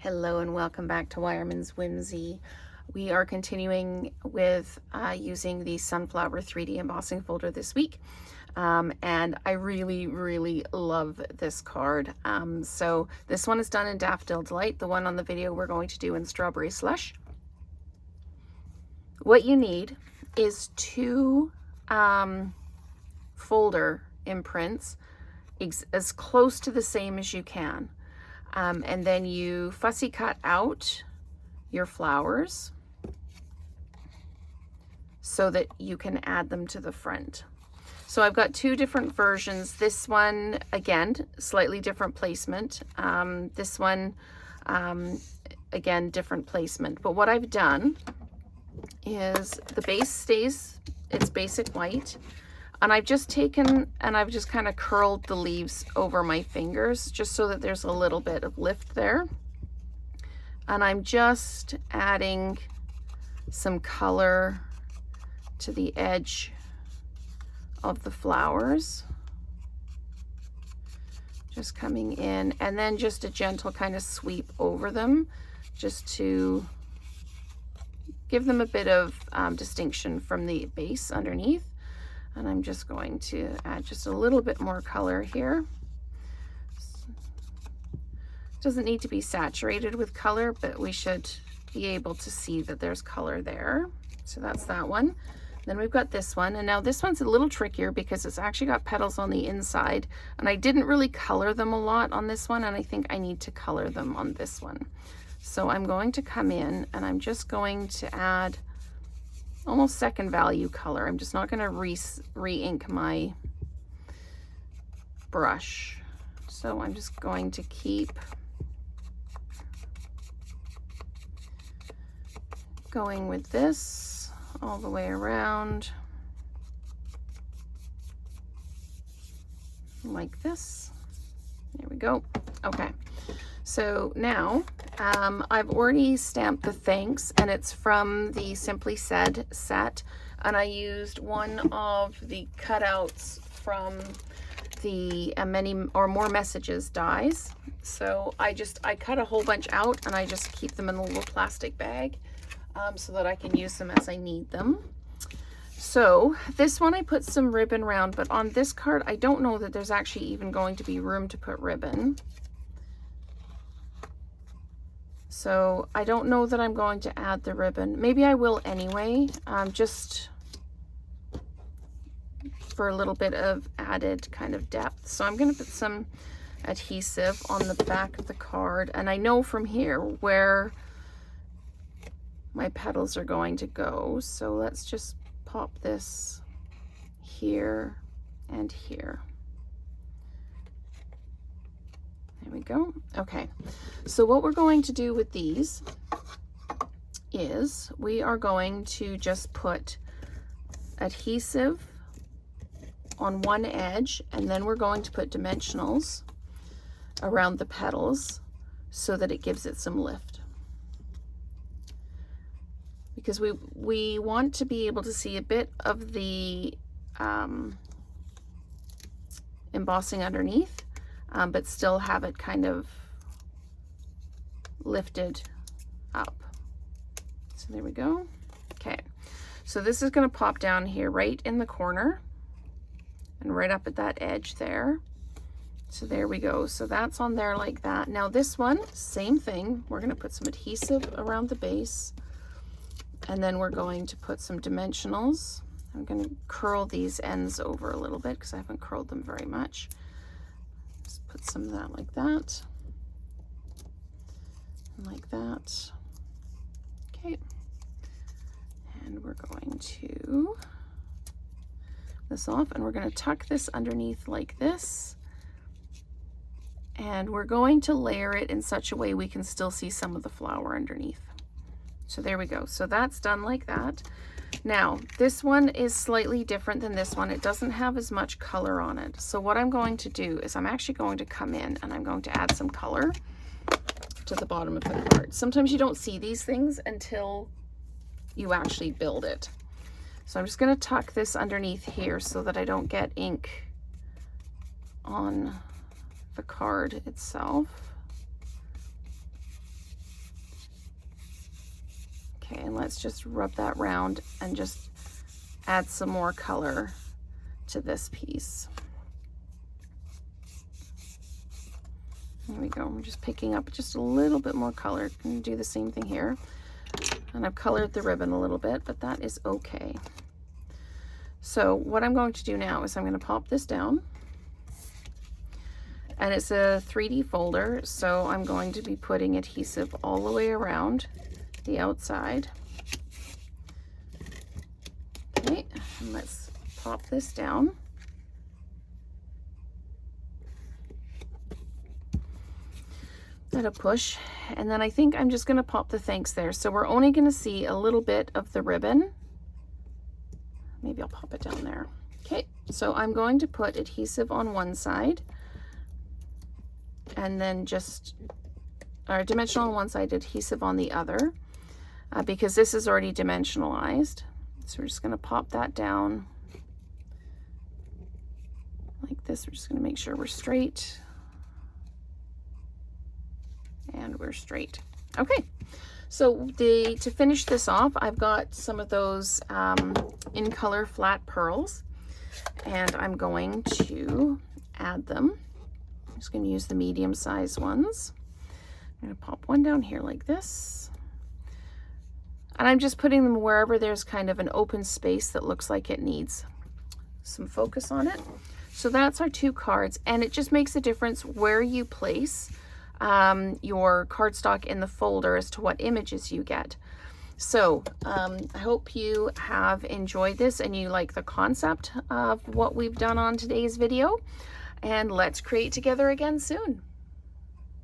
Hello and welcome back to Wireman's Whimsy. We are continuing with using the Sunflower 3D embossing folder this week. And I really love this card. So this one is done in Daffodil Delight. The one on the video we're going to do in Strawberry Slush. What you need is two folder imprints as close to the same as you can. And then you fussy cut out your flowers so that you can add them to the front. So I've got two different versions. This one, again, slightly different placement. This one, again, different placement. But what I've done is the base stays its basic white. And I've just taken and I've just kind of curled the leaves over my fingers just so that there's a little bit of lift there. And I'm just adding some color to the edge of the flowers. Just coming in and then just a gentle kind of sweep over them just to give them a bit of distinction from the base underneath. And I'm just going to add just a little bit more color here. It doesn't need to be saturated with color, but we should be able to see that there's color there. So that's that one. Then we've got this one, and now this one's a little trickier because it's actually got petals on the inside, and I didn't really color them a lot on this one, and I think I need to color them on this one. So I'm going to come in and I'm just going to add almost second value color. I'm just not going to re-ink my brush. So I'm just going to keep going with this all the way around like this. There we go. Okay. So now I've already stamped the thanks, and it's from the Simply Said set, and I used one of the cutouts from the Many or More Messages dies. So I cut a whole bunch out and I just keep them in a little plastic bag so that I can use them as I need them. So this one I put some ribbon around, but on this card I don't know that there's actually even going to be room to put ribbon. So I don't know that I'm going to add the ribbon. Maybe I will anyway, just for a little bit of added kind of depth. So I'm going to put some adhesive on the back of the card, and I know from here where my petals are going to go. So let's just pop this here and here. There we go. Okay, so what we're going to do with these is we are going to just put adhesive on one edge, and then we're going to put dimensionals around the petals so that it gives it some lift. Because we want to be able to see a bit of the embossing underneath, but still have it kind of lifted up. So there we go. Okay, so this is going to pop down here right in the corner and right up at that edge there. So there we go. So that's on there like that. Now this one, same thing. We're going to put some adhesive around the base, and then we're going to put some dimensionals. I'm going to curl these ends over a little bit because I haven't curled them very much. Just put some of that like that, and like that. Okay, and we're going to this off, and we're going to tuck this underneath like this, and we're going to layer it in such a way we can still see some of the flower underneath. So there we go. So that's done like that. Now this one is slightly different than this one. It doesn't have as much color on it. So what I'm going to do is I'm actually going to come in and I'm going to add some color to the bottom of the card. Sometimes you don't see these things until you actually build it. So I'm just going to tuck this underneath here so that I don't get ink on the card itself. Okay, and let's just rub that round and just add some more color to this piece. There we go. I'm just picking up just a little bit more color. I'm going to do the same thing here. And I've colored the ribbon a little bit, but that is okay. So what I'm going to do now is I'm going to pop this down. And it's a 3D folder, so I'm going to be putting adhesive all the way around the outside. Okay, and let's pop this down. Let it push, and then I think I'm just going to pop the thanks there. So we're only going to see a little bit of the ribbon. Maybe I'll pop it down there. Okay, so I'm going to put adhesive on one side, and then just, or dimensional on one side, adhesive on the other, because this is already dimensionalized. So we're just going to pop that down like this. We're just going to make sure we're straight. And we're straight. Okay, so to finish this off, I've got some of those in color flat pearls, and I'm going to add them. I'm just going to use the medium size ones. I'm going to pop one down here like this, and I'm just putting them wherever there's kind of an open space that looks like it needs some focus on it. So that's our 2 cards, and it just makes a difference where you place your cardstock in the folder as to what images you get. So I hope you have enjoyed this and you like the concept of what we've done on today's video, and let's create together again soon.